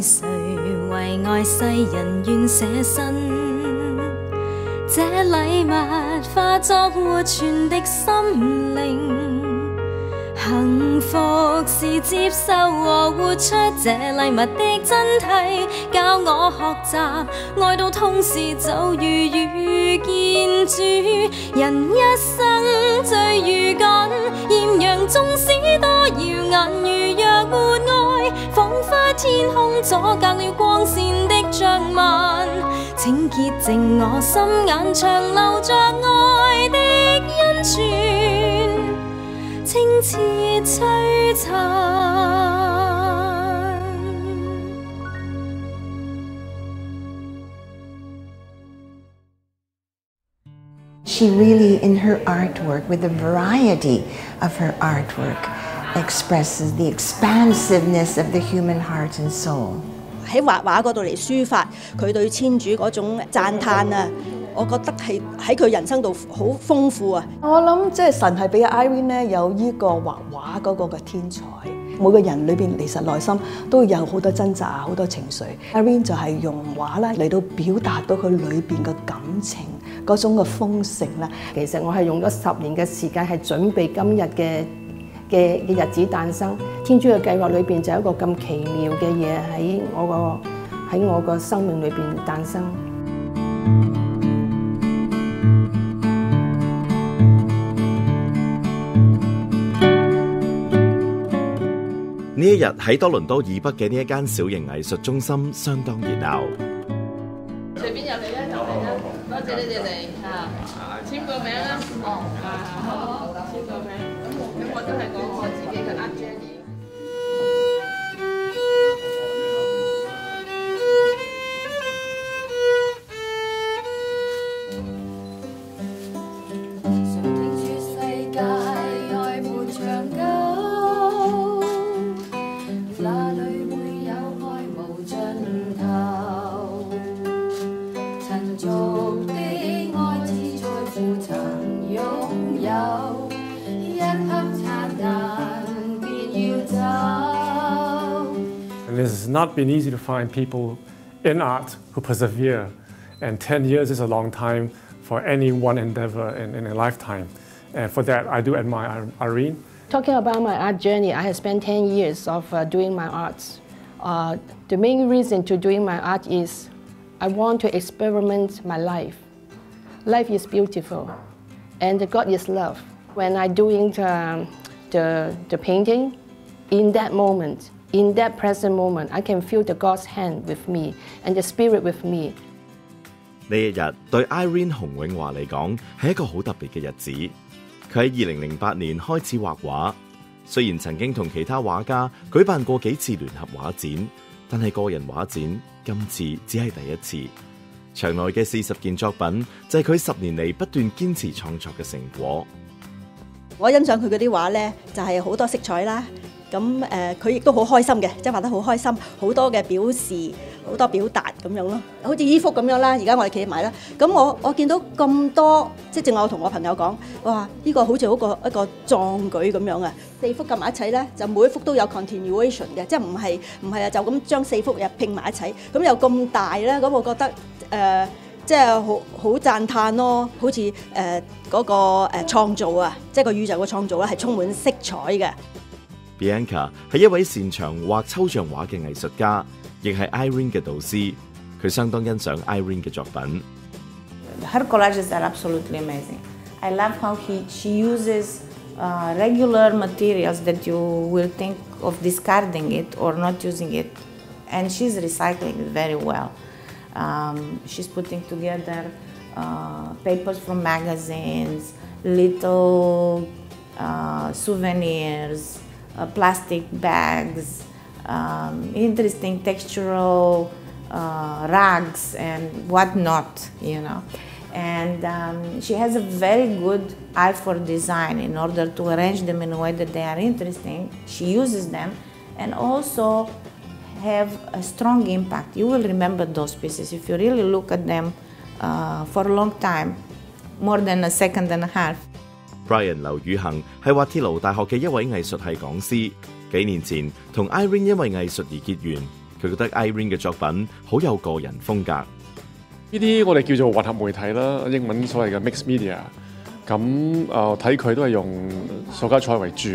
谁为爱世人愿捨身？這禮物化作活存的心靈，幸福是接受和活出這禮物的真諦，教我學習愛到痛時就如遇見主。人一生最如緊，豔陽縱使多耀眼，如若沒愛，彷彿天空阻隔了光線的障紋。請潔淨我心眼，長留着愛的恩泉，清澈璀璨。She really, in her artwork, with the variety of her artwork, expresses the expansiveness of the human heart and soul. 喺畫畫嗰度嚟抒發佢對天主嗰種讚嘆啊，我覺得係喺佢人生度好豐富啊！我諗即係神係俾 Irene 咧有呢個畫畫嗰個嘅天才。每個人裏邊其實內心都有好多掙扎、好多情緒。Irene 就係用畫啦嚟到表達到佢裏邊嘅感情嗰種嘅豐盛啦。其實我係用咗10年嘅時間係準備今日嘅日子誕生。天主嘅計劃裏邊就有一個咁奇妙嘅嘢喺我個生命裏邊誕生。呢一日喺多倫多以北嘅呢一間小型藝術中心相當熱鬧。隨便入嚟啦，就嚟啦！多謝你哋嚟嚇，簽個名啦。哦，好，簽個名。咁我都係講我自己嘅 art journey。It has not been easy to find people in art who persevere, and 10 years is a long time for any one endeavor in a lifetime. And for that, I do admire Irene. Talking about my art journey, I have spent 10 years of doing my arts. The main reason to doing my art is I want to experiment my life. Life is beautiful, and God is love. When I'm doing the painting, in that moment, in that present moment, I can feel the God's hand with me and the Spirit with me. 呢一日對 Irene 洪永華嚟講係一個好特別嘅日子。佢喺2008年開始畫畫，雖然曾經同其他畫家舉辦過幾次聯合畫展，但係個人畫展今次只係第一次。場內嘅40件作品就係佢10年嚟不斷堅持創作嘅成果。我欣賞佢嗰啲畫咧，就係好多色彩啦。咁佢亦都好開心嘅，即係畫得好開心，好多嘅表示，好多表達咁樣咯。好似依幅咁樣啦，而家我哋企埋啦。咁我見到咁多，即係正我同我朋友講，哇！呢個好似一個壯舉咁樣啊！4幅夾埋一齊咧，就每一幅都有 continuation 嘅，即係唔係啊，就咁將4幅又拼埋一齊，咁又咁大咧，咁我覺得即係好讚歎咯，好似嗰個創造啊，即係個宇宙嘅創造咧，係充滿色彩嘅。Bianca 係一位擅長畫抽象畫嘅藝術家，亦係 Irene 嘅導師。佢相當欣賞 Irene 嘅作品。Her collages are absolutely amazing. I love how she uses regular materials that you will think of discarding it or not using it, and she's recycling it very well. She's putting together papers from magazines, little souvenirs, plastic bags, interesting textural rugs and whatnot, you know. And she has a very good eye for design in order to arrange them in a way that they are interesting. She uses them and also have a strong impact. You will remember those pieces if you really look at them for a long time, more than a second and a half. Brian 劉宇恒係滑鐵盧大學嘅一位藝術系講師，幾年前同 Irene 因為藝術而結緣，佢覺得 Irene 嘅作品好有個人風格。呢啲我哋叫做混合媒體啦，英文所謂嘅 mixed media。咁睇佢都係用塑膠彩為主，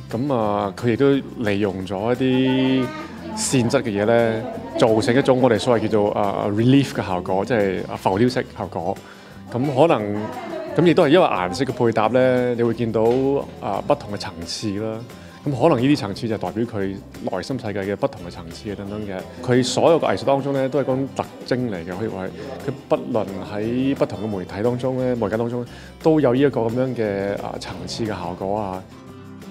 咁佢亦都利用咗一啲線質嘅嘢咧，造成一種我哋所謂叫做relief 嘅效果，即係浮雕式效果。咁可能咁亦都係因為顏色嘅配搭咧，你會見到不同嘅層次啦。咁可能呢啲層次就代表佢內心世界嘅不同嘅層次嘅等等嘅。佢所有嘅藝術當中咧，都係嗰種特徵嚟嘅，可以話係佢不論喺不同嘅媒體當中咧，媒介當中都有呢一個咁樣嘅層次嘅效果啊。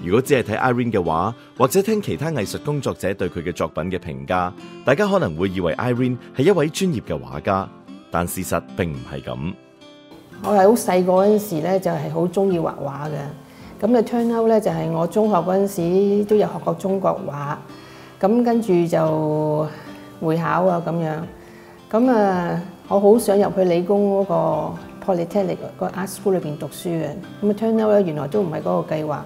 如果只係睇 Irene 嘅畫，或者聽其他藝術工作者對佢嘅作品嘅評價，大家可能會以為 Irene 係一位專業嘅畫家，但事實並唔係咁。我係好細個嗰陣時咧，就係好中意畫畫嘅。咁嘅 turn out 咧就係我中學嗰陣時都有學過中國畫，咁跟住就會考啊咁樣。咁我好想入去理工嗰個 Polytechnic 個 Art School 裏邊讀書嘅。咁 turn out 咧原來都唔係嗰個計劃。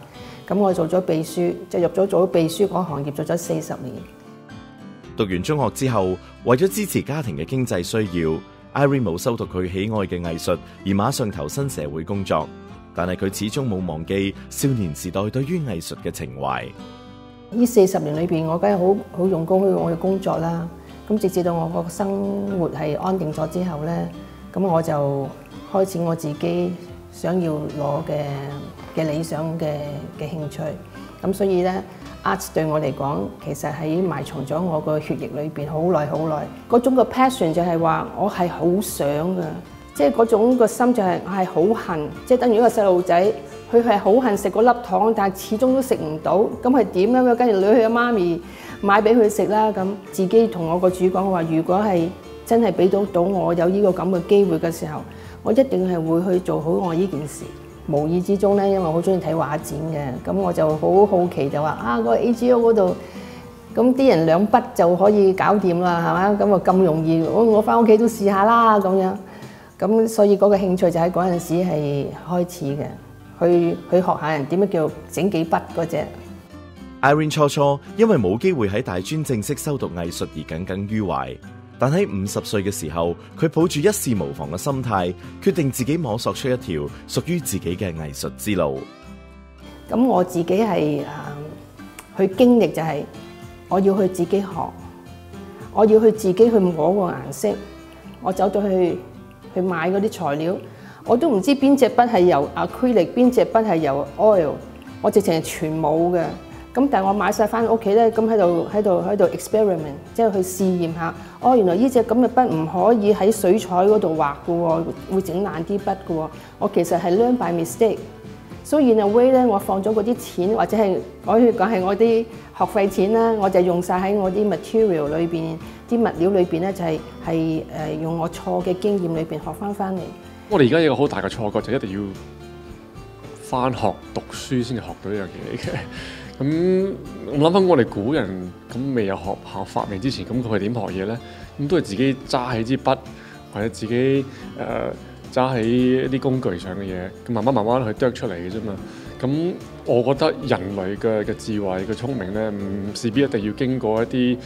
咁我做咗秘書，就入咗做秘書嗰行業做咗40年。讀完中學之後，為咗支持家庭嘅經濟需要 ，Irene 冇修讀佢喜愛嘅藝術，而馬上投身社會工作。但係佢始終冇忘記少年時代對於藝術嘅情懷。呢40年裏邊，我梗係好用功去我嘅工作啦。咁直至到我個生活係安定咗之後咧，咁我就開始我自己想要攞嘅理想嘅興趣。咁所以咧 ，art 對我嚟講，其實喺埋藏咗我個血液裏邊好耐好耐。嗰種嘅 passion 就係話，我係好想㗎。即係嗰種個心就係我係好恨，即係等於一個細路仔，佢係好恨食嗰粒糖，但係始終都食唔到，咁係點樣嘅？跟住女去媽咪買俾佢食啦，咁自己同我個主講話，如果係真係俾到我有呢個咁嘅機會嘅時候，我一定係會去做好我呢件事。無意之中咧，因為我好中意睇畫展嘅，咁我就好好奇就話個 AGO 嗰度，咁啲人2筆就可以搞掂啦，係嘛？咁咁容易，我翻屋企都試下啦，咁樣。咁所以嗰個興趣就喺嗰陣時係開始嘅，去學下人點樣叫整幾筆嗰隻。Irene 初因為冇機會喺大專正式修讀藝術而耿耿於懷，但喺50歲嘅時候，佢抱住一試無妨嘅心態，決定自己摸索出一條屬於自己嘅藝術之路。咁我自己係去經歷就係我要去自己學，我要去自己去摸個顏色，我走到去買嗰啲材料，我都唔知邊隻筆係由 acrylic， 邊隻筆係由 oil， 我直情係全冇嘅。咁但係我買晒翻屋企咧，咁喺度 experiment， 即係去試驗下。原來呢隻咁嘅筆唔可以喺水彩嗰度畫嘅喎，會整爛啲筆嘅喎。我其實係 learn by mistake。所以 in a way 咧，我放咗嗰啲錢，或者係我可以講係我啲學費錢啦，我就用晒喺我啲 material 裏邊，啲物料裏邊咧就係用我錯嘅經驗裏邊學翻嚟。我哋而家有個好大嘅錯覺，就一定要翻學讀書先至學到呢樣嘢嘅。咁我諗翻我哋古人咁未有學校發明之前，咁佢係點學嘢咧？咁都係自己揸起支筆，或者自己揸起一啲工具上嘅嘢，咁慢慢去啄出嚟嘅啫嘛。咁我覺得人類嘅智慧嘅聰明咧，唔勢必一定要經過一啲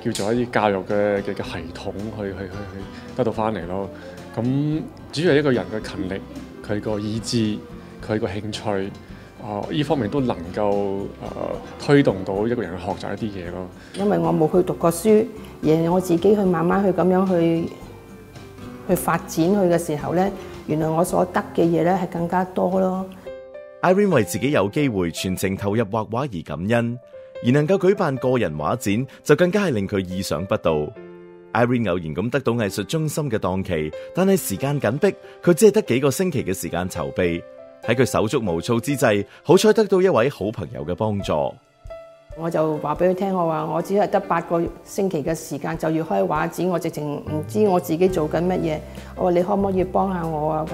叫做一啲教育嘅系統去得到翻嚟咯。咁主要係一個人嘅勤力，佢個意志，佢個興趣，呢方面都能夠推動到一個人去學習一啲嘢咯。因為我冇去讀過書，而我自己去慢慢去咁樣去發展佢嘅時候咧，原來我所得嘅嘢咧係更加多咯。Irene 為自己有機會全程投入畫畫而感恩，而能夠舉辦個人畫展就更加係令佢意想不到。Irene 偶然咁得到藝術中心嘅檔期，但係時間緊迫，佢只係得幾個星期嘅時間籌備。喺佢手足無措之際，好彩得到一位好朋友嘅幫助。我就話俾佢聽，我話我只係得8個星期嘅時間就要開畫展，我直情唔知我自己做緊乜嘢。我話你可唔可以幫下我啊？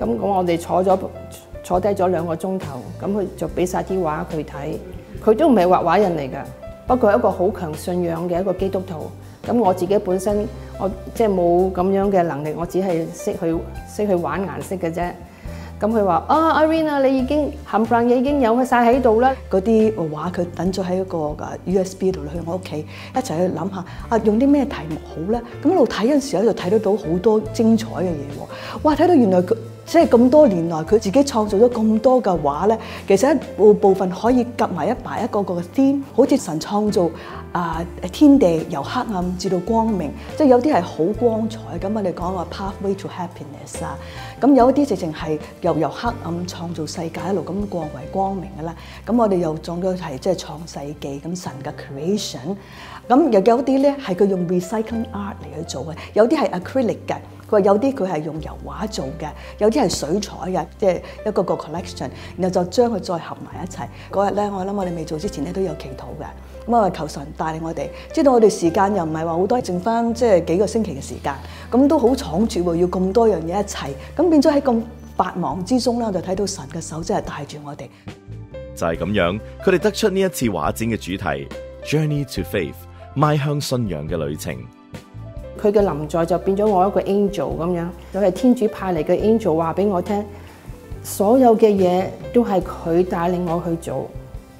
咁我哋坐低咗2個鐘頭，咁佢就俾晒啲畫佢睇。佢都唔係畫畫人嚟㗎，不過係一個好強信仰嘅一個基督徒。咁我自己本身我即係冇咁樣嘅能力，我只係識去玩顏色嘅啫。咁佢話Irene 啊，你已經冚唪唥嘢已經有晒喺度啦。嗰啲畫佢等咗喺一個USB 度去我屋企，一齊去諗下用啲咩題目好咧。咁一路睇嗰陣時咧，就睇得到好多精彩嘅嘢喎。哇！睇到原來佢即係咁多年來佢自己創造咗咁多嘅畫咧，其實一部分可以夾埋一個個嘅 theme， 好似神創造天地由黑暗至到光明，即係有啲係好光彩。咁我哋講話 pathway to happiness 啊，咁有一啲直情係由黑暗創造世界一路咁過為光明嘅啦。咁我哋又講咗係即係創世記咁神嘅 creation。咁又有啲咧係佢用 recycling art 嚟去做嘅，有啲係 acrylic 嘅。佢話有啲佢係用油畫做嘅，有啲係水彩嘅，即係一個 collection， 然後就將佢再合埋一齊。嗰日咧，我諗我哋未做之前咧都有祈禱嘅。咁我求神帶領我哋，知道我哋時間又唔係話好多，剩翻即係幾個星期嘅時間，咁都好倉促喎，要咁多樣嘢一齊，咁變咗喺咁百忙之中咧，我就睇到神嘅手真係帶住我哋。就係咁樣，佢哋得出呢一次畫展嘅主題 Journey to Faith， 邁向信仰嘅旅程。佢嘅臨在就變咗我一個 angel 咁樣，佢係天主派嚟嘅 angel， 話俾我聽，所有嘅嘢都係佢帶領我去做，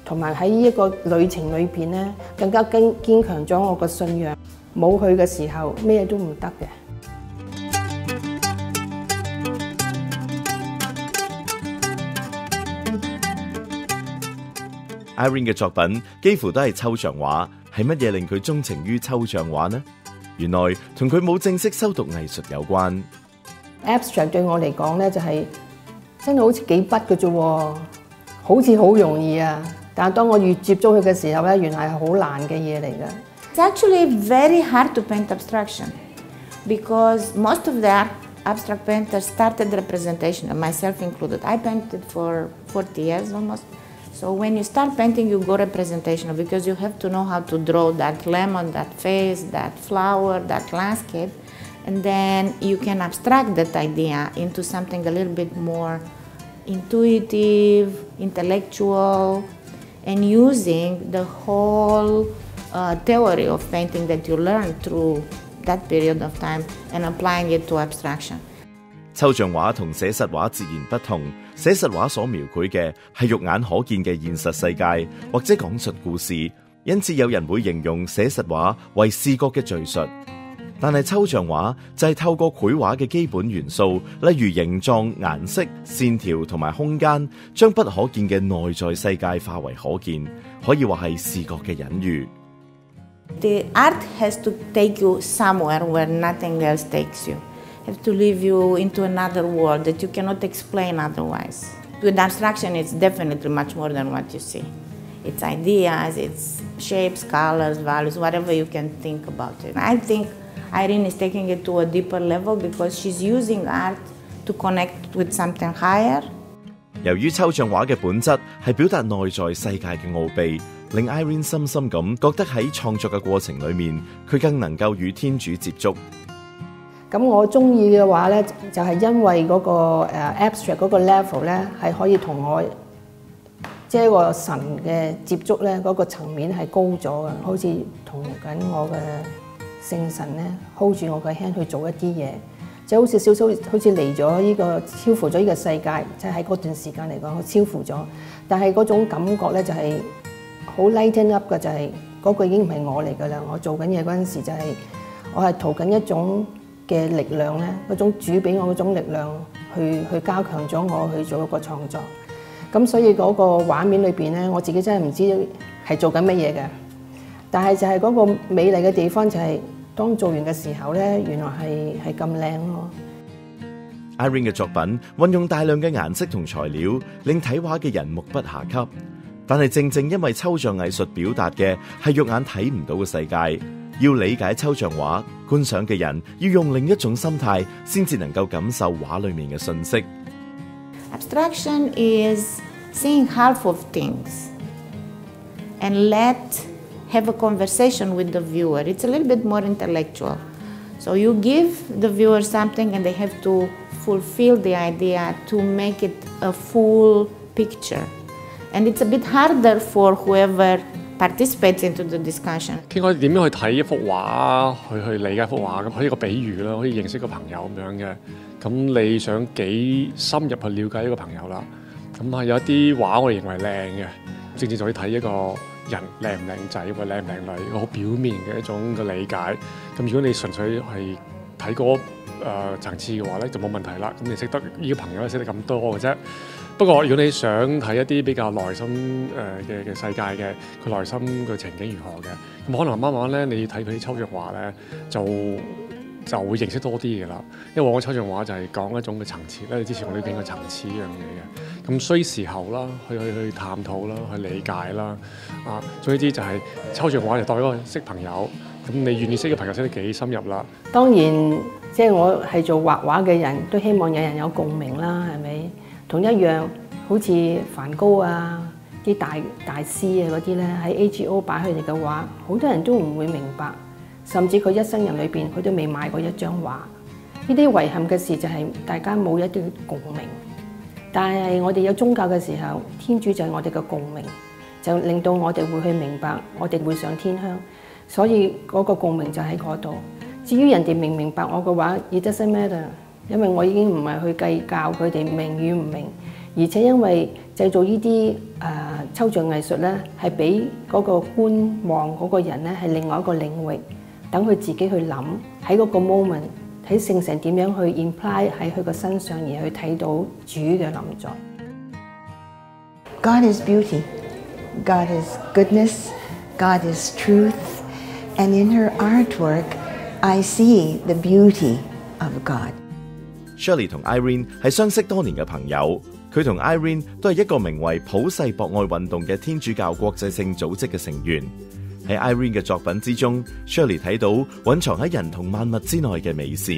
同埋喺呢一個旅程裏邊咧，更加堅強咗我個信仰。冇佢嘅時候，咩都唔得嘅。Irene 嘅作品幾乎都係抽象畫，係乜嘢令佢鍾情於抽象畫呢？原來同佢冇正式修讀藝術有關。Abstract 對我嚟講咧，就係真係好似幾筆嘅啫，好似好容易啊！但係當我越接觸佢嘅時候咧，原來係好難嘅嘢嚟嘅。It's actually very hard to paint abstraction because most of the abstract painters started representation, myself included. I painted for 40 years almost. So when you start painting, you go representational because you have to know how to draw that lemon, that face, that flower, that landscape, and then you can abstract that idea into something a little bit more intuitive, intellectual, and using the whole theory of painting that you learn through that period of time and applying it to abstraction. 抽象畫同寫實畫截然不同，寫實畫所描繪嘅係肉眼可見嘅現實世界，或者講述故事，因此有人會形容寫實畫為視覺嘅敘述。但係抽象畫就係透過繪畫嘅基本元素，例如形狀、顏色、線條同埋空間，將不可見嘅內在世界化為可見，可以話係視覺嘅隱喻。The art has to take you somewhere where nothing else takes you. Have to leave you into another world that you cannot explain otherwise. With abstraction, it's definitely much more than what you see. It's ideas, it's shapes, colors, values, whatever you can think about it. I think Irene is taking it to a deeper level because she's using art to connect with something higher. 由於抽象畫嘅本質係表達內在世界嘅奧秘，令 Irene 深深咁覺得喺創作嘅過程裏面，佢更能夠與天主接觸。咁我中意嘅話咧，就係因為嗰個abstract 嗰個 level 咧，係可以同我即係個神嘅接觸咧，嗰個層面係高咗嘅，好似同緊我嘅聖神咧 hold 住我嘅 hand 去做一啲嘢，即係好似少少好似嚟咗呢個超乎咗呢個世界，即係喺嗰段時間嚟講超乎咗，但係嗰種感覺咧就係好 lighten up 嘅，就係嗰個已經唔係我嚟㗎啦，我做緊嘢嗰陣時就係我係圖緊一種嘅力量咧，嗰種主俾我嗰種力量去加強咗我去做一個創作。咁所以嗰個畫面裏邊咧，我自己真係唔知係做緊乜嘢嘅。但係就係嗰個美麗嘅地方就係當做完嘅時候咧，原來係咁靚咯。Irene 嘅作品運用大量嘅顏色同材料，令睇畫嘅人目不暇給。但係正正因為抽象藝術表達嘅係肉眼睇唔到嘅世界。要理解抽象畫，觀賞嘅人要用另一種心態，先至能夠感受畫裏面嘅信息。Abstraction is seeing half of things and have a conversation with the viewer. It's a little bit more intellectual. So you give the viewer something and they have to fulfill the idea to make it a full picture. And it's a bit harder for whoever participates into the discussion. 傾開點樣去睇一幅畫，去理解一幅畫咁，可以個比喻啦，可以認識個朋友咁樣嘅。咁你想幾深入去了解一個朋友啦。咁有一啲畫我哋認為靚嘅，正正就可以睇一個人靚唔靚仔或者靚唔靚女，好表面嘅一種嘅理解。咁如果你純粹係睇嗰層次嘅話咧，就冇問題啦。咁你識得呢個朋友識得咁多嘅啫。不過如果你想睇一啲比較內心嘅世界嘅，佢內心嘅情景如何嘅，咁可能慢慢咧你要睇佢啲抽象畫咧，就會認識多啲嘅啦。因為往往抽象畫就係講一種嘅層次咧，之前我哋傾過層次呢樣嘢嘅。咁需時候啦，去探討啦，去理解啦。總之就係抽象畫就當一個識朋友。咁你願意識嘅朋友識得幾深入啦？當然，即係我係做畫畫嘅人都希望有人有共鳴啦，係咪？同一樣，好似梵高啊、啲大師啊嗰啲咧，喺 AGO 擺佢哋嘅畫，好多人都唔會明白，甚至佢一生人裏邊佢都未買過一張畫。呢啲遺憾嘅事就係大家冇一啲共鳴。但係我哋有宗教嘅時候，天主就係我哋嘅共鳴，就令到我哋會去明白，我哋會上天鄉。所以嗰個共鳴就喺嗰度。至於人哋明唔明白我嘅話 ，it doesn't matter， 因為我已經唔係去計較佢哋明與唔明，而且因為製造呢啲抽象藝術咧，係俾嗰個觀望嗰個人咧係另外一個領域，等佢自己去諗喺嗰個 moment， 睇聖神點樣去 imply 喺佢個身上，而去睇到主嘅臨在。God is beauty, God is goodness, God is truth. And in her artwork, I see the beauty of God. Shirley 同 Irene 係相識多年嘅朋友，佢同 Irene 都係一個名為普世博愛運動嘅天主教國際性組織嘅成員。喺 Irene 嘅作品之中 ，Shirley 睇到蘊藏喺人同萬物之內嘅美善。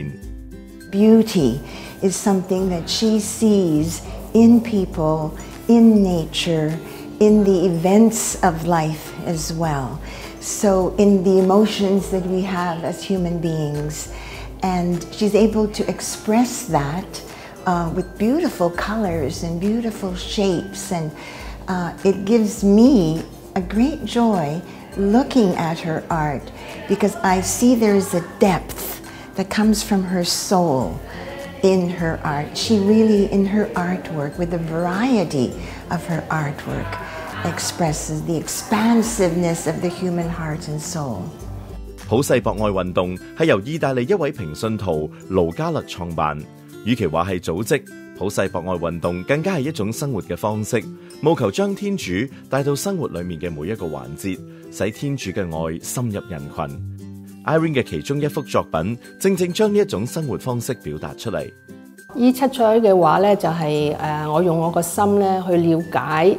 Beauty is something that she sees in people, in nature, in the events of life as well. So in the emotions that we have as human beings, and she's able to express that with beautiful colors and beautiful shapes, and it gives me a great joy looking at her art because I see there's a depth that comes from her soul in her art. She really, in her artwork, with the variety of her artwork, expresses the expansiveness of the human heart and soul. 普世博愛運動係由意大利一位平信徒盧嘉勒創辦，與其話係組織，普世博愛運動更加係一種生活嘅方式，務求將天主帶到生活裡面嘅每一個環節，使天主嘅愛深入人群。Irene 嘅其中一幅作品，正正將呢一種生活方式表達出嚟。呢七彩嘅畫咧，就係我用我個心咧去了解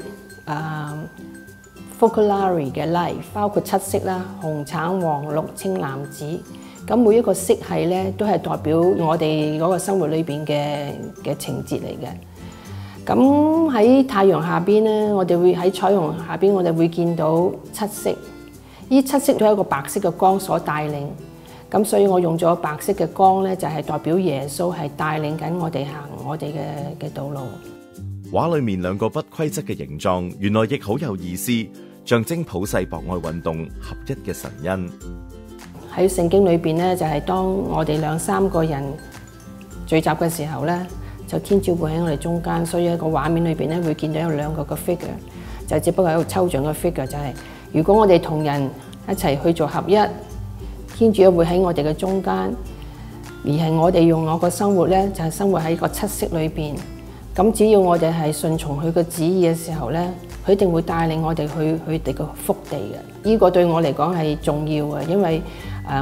Focolare 嘅 life， 包括七色啦，紅、橙、黃、綠、青、藍、紫。咁每一個色系咧，都係代表我哋嗰個生活裏邊嘅情節嚟嘅。咁喺太陽下邊咧，我哋會喺彩虹下邊，我哋會見到七色。呢七色都係一個白色嘅光所帶領。咁所以我用咗白色嘅光咧，就係代表耶穌係帶領緊我哋行我哋嘅道路。畫裏面兩個不規則嘅形狀，原來亦好有意思，象徵普世博愛運動合一嘅神恩。喺聖經裏邊咧，就係當我哋兩三個人聚集嘅時候咧，就天主會喺我哋中間，所以喺個畫面裏邊咧會見到有兩個嘅 figure， 就只不過係一個抽象嘅 figure， 就係如果我哋同人一齊去做合一，天主會喺我哋嘅中間，而係我哋用我個生活咧，就係生活喺個七色裏邊。咁只要我哋係順從佢嘅旨意嘅時候咧，佢一定會帶領我哋去佢哋嘅福地嘅。呢個對我嚟講係重要嘅，因為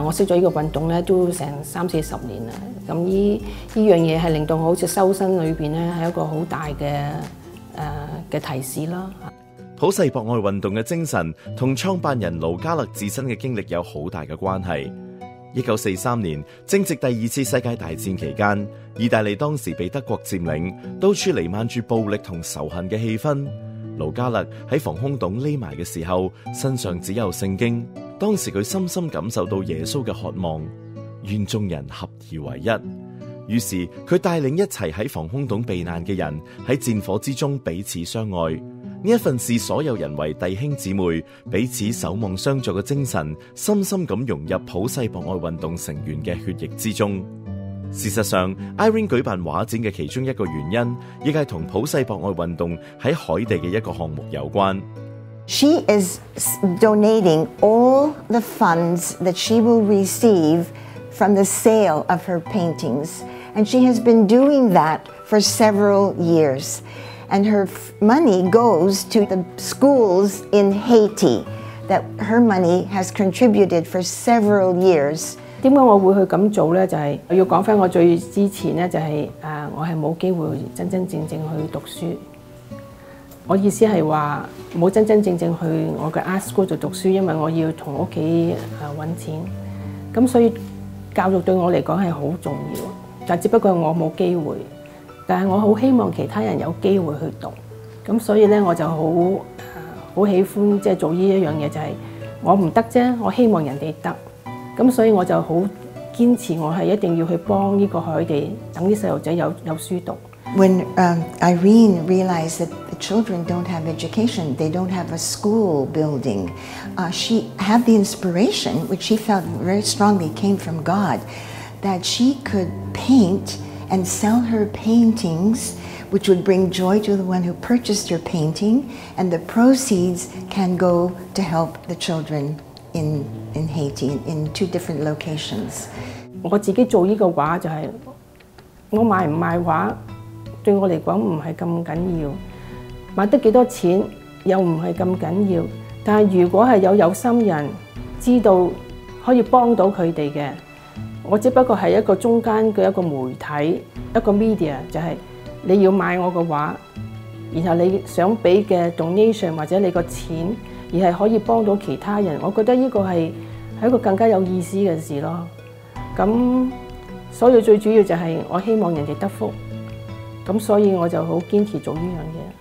我識咗呢個運動咧都成30-40年啦。咁呢樣嘢係令到我好似修身裏邊咧係一個好大嘅提示啦。普世博愛運動嘅精神同創辦人盧嘉勒自身嘅經歷有好大嘅關係。1943年，正值第2次世界大戰期間，意大利當時被德國佔領，到處彌漫住暴力同仇恨嘅氣氛。盧嘉勒喺防空洞匿埋嘅時候，身上只有聖經。當時佢深深感受到耶穌嘅渴望，願眾人合而為一。於是佢帶領一齊喺防空洞避難嘅人喺戰火之中彼此相愛。呢一份視所有人為弟兄姊妹、彼此守望相助嘅精神，深深咁融入普世博愛運動成員嘅血液之中。事實上 ，Irene 舉辦畫展嘅其中一個原因，亦係同普世博愛運動喺海地嘅一個項目有關。She is donating all the funds that she will receive from the sale of her paintings, and she has been doing that for several years. And her money goes to the schools in Haiti that her money has contributed for several years. 點解我會去咁做呢？就係要講翻我最之前呢，就係我係冇機會真真正正去讀書。我意思係話冇真真正正去我嘅 art school 度讀書，因為我要同屋企揾錢。咁所以教育對我嚟講係好重要，但只不過我冇機會。但係我好希望其他人有機會去讀。咁所以咧我就好喜歡即係做呢一樣嘢，就係我唔得啫，我希望人哋得。咁所以我就好堅持，我係一定要去幫呢個海地，等啲細路仔有書讀。When Irene realized that the children don't have education, they don't have a school building, she had the inspiration, which she felt very strongly came from God, that she could paint and sell her paintings, which would bring joy to the one who purchased her painting, and the proceeds can go to help the children in Haiti, in 2 different locations. 我自己做呢個畫就係我賣唔賣畫對我嚟講唔係咁緊要，賣得幾多錢又唔係咁緊要。但係如果係有心人知道可以幫到佢哋嘅，我只不過係一個中間嘅一個媒體，一個 media， 就係你要買我嘅畫，然後你想俾嘅 donation 或者你個錢，而係可以幫到其他人。我覺得呢個係一個更加有意思嘅事咯。咁所以最主要就係我希望人哋得福，咁所以我就好堅持做呢樣嘢。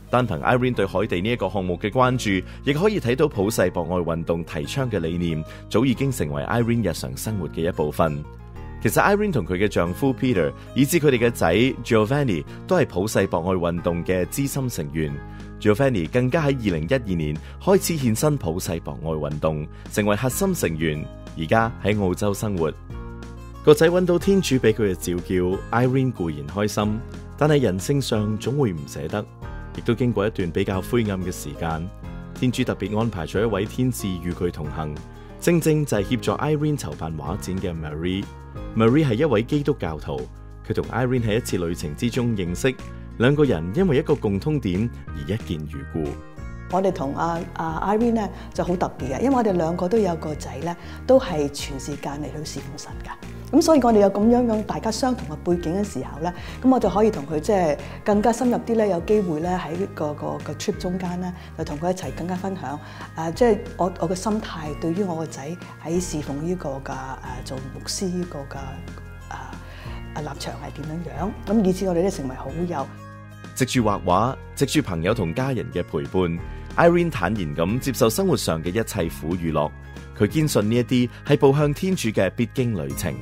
單憑 Irene 對海地呢一個項目嘅關注，亦可以睇到普世博愛運動提倡嘅理念，早已經成為 Irene 日常生活嘅一部分。其實 Irene 同佢嘅丈夫 Peter， 以至佢哋嘅仔 Giovanni 都係普世博愛運動嘅資深成員。Giovanni 更加喺2012年開始獻身普世博愛運動，成為核心成員。而家喺澳洲生活，個仔揾到天主俾佢嘅召叫 ，Irene 固然開心，但係人性上總會唔捨得。亦都經過一段比較灰暗嘅時間，天主特別安排咗一位天使與佢同行，正正就係協助 Irene 籌辦畫展嘅 Marie。Marie 係一位基督教徒，佢同 Irene 喺一次旅程之中認識，兩個人因為一個共通點而一見如故。我哋同Irene 咧就好特別嘅，因為我哋兩個都有個仔咧，都係全時間嚟到侍奉神㗎。咁所以我哋有咁樣大家相同嘅背景嘅時候咧，咁我就可以同佢即係更加深入啲咧，有機會咧喺個 trip 中間咧，就同佢一齊更加分享即係我嘅心態對於我個仔喺侍奉呢個嘅做牧師呢個嘅立場係點樣，咁以至我哋咧成為好友。藉住畫畫，藉住朋友同家人嘅陪伴 ，Irene 坦然咁接受生活上嘅一切苦與樂。佢堅信呢一啲係步向天主嘅必經旅程。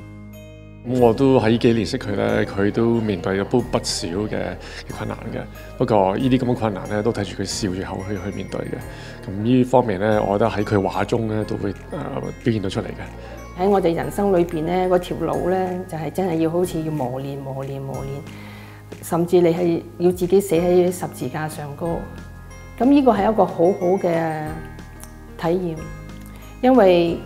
咁我都喺呢幾年識佢咧，佢都面對咗不少嘅困難嘅。不過呢啲咁嘅困難咧，都睇住佢笑住口去面對嘅。咁呢方面咧，我覺得喺佢畫中咧都會表現到出嚟嘅。喺我哋人生裏邊咧，嗰條路咧就係真係要好似要磨練，甚至你係要自己死喺十字架上高。咁呢個係一個好好嘅體驗，因為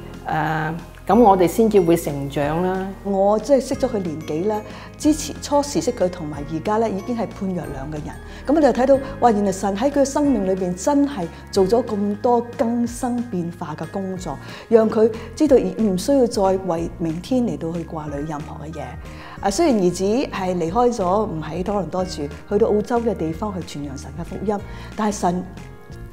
咁我哋先至會成長啦。我即係識咗佢年幾啦，之前初時識佢同埋而家咧已經係判若兩個人。咁我就睇到，哇！原來神喺佢嘅生命裏邊真係做咗咁多更新變化嘅工作，讓佢知道唔需要再為明天嚟到去掛慮任何嘅嘢。雖然兒子係離開咗，唔喺多倫多住，去到澳洲嘅地方去傳揚神嘅福音，但係神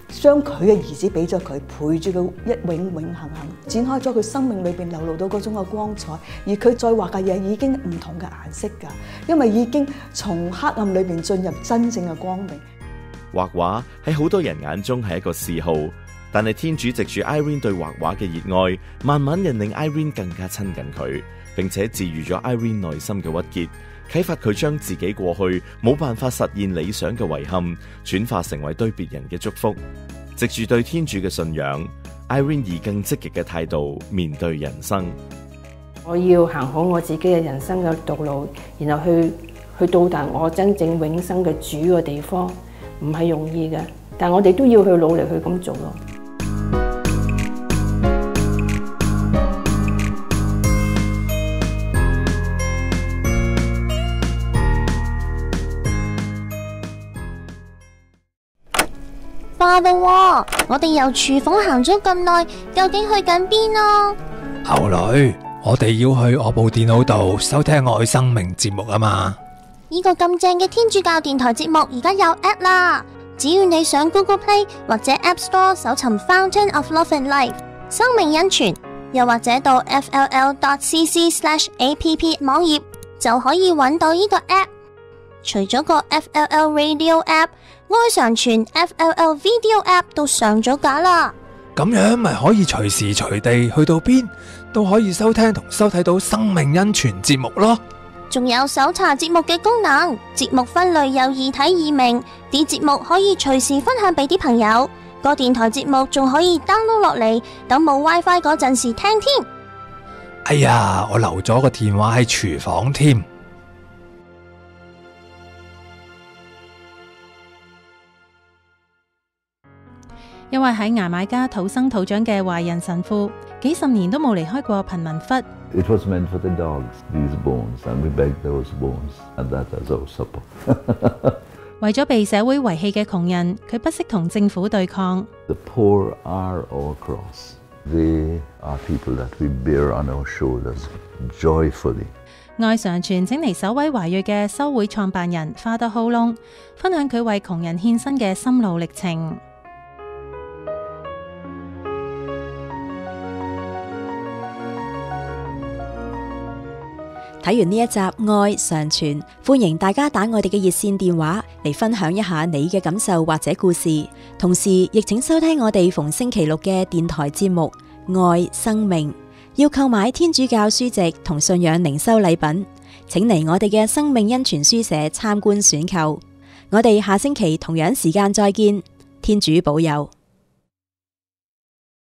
將佢嘅兒子俾咗佢，陪住佢永恆展開咗佢生命裏邊流露到嗰種嘅光彩，而佢再畫嘅嘢已經唔同嘅顏色㗎，因為已經從黑暗裏邊進入真正嘅光明。畫畫喺好多人眼中係一個嗜好，但係天主藉住 Irene 對畫畫嘅熱愛，慢慢引領 Irene 更加親近佢，並且治癒咗 Irene 內心嘅鬱結，啟發佢將自己過去冇辦法實現理想嘅遺憾，轉化成為對別人嘅祝福。藉住對天主嘅信仰，Irene 以更積極嘅態度面對人生。我要行好我自己嘅人生嘅道路，然後去到達我真正永生嘅主嘅地方，唔係容易嘅，但我哋都要去努力去咁做咯。化啦喎！我哋由廚房行咗咁耐，究竟去緊邊啊？後女，我哋要去我部電腦度收聽愛生命節目啊嘛！呢個咁正嘅天主教電台節目而家有 app 啦，只要你上 Google Play 或者 App Store 搜尋 Fountain of Love and Life 生命恩泉，又或者到 fll.cc/app 網頁就可以揾到呢個 app。除咗個 FLL Radio App， 愛常傳 FLL Video App 都上咗架啦。咁樣咪可以隨時隨地去到邊都可以收聽同收睇到生命恩泉節目咯。仲有搜查節目嘅功能，節目分類有易睇易明，啲節目可以隨時分享俾啲朋友。個電台節目仲可以 download 落嚟，等冇 WiFi 嗰陣時聽添。哎呀，我留咗個電話喺廚房添。一位喺牙買加土生土長嘅華人神父，幾十年都冇離開過貧民窟。It was meant for the dogs, these bones, and we begged those bones, and that is our supper. 為咗被社會遺棄嘅窮人，佢不惜同政府對抗。The poor are our cross. They are people that we bear on our shoulders joyfully. 愛常傳請嚟首位華裔嘅修會創辦人花德浩窿，分享佢為窮人獻身嘅心路歷程。睇完呢一集愛常傳，歡迎大家打我哋嘅熱線電話嚟分享一下你嘅感受或者故事，同時亦請收聽我哋逢星期六嘅電台節目愛生命。要購買天主教書籍同信仰靈修禮品，請嚟我哋嘅生命恩泉書社參觀選購。我哋下星期同樣時間再見，天主保佑。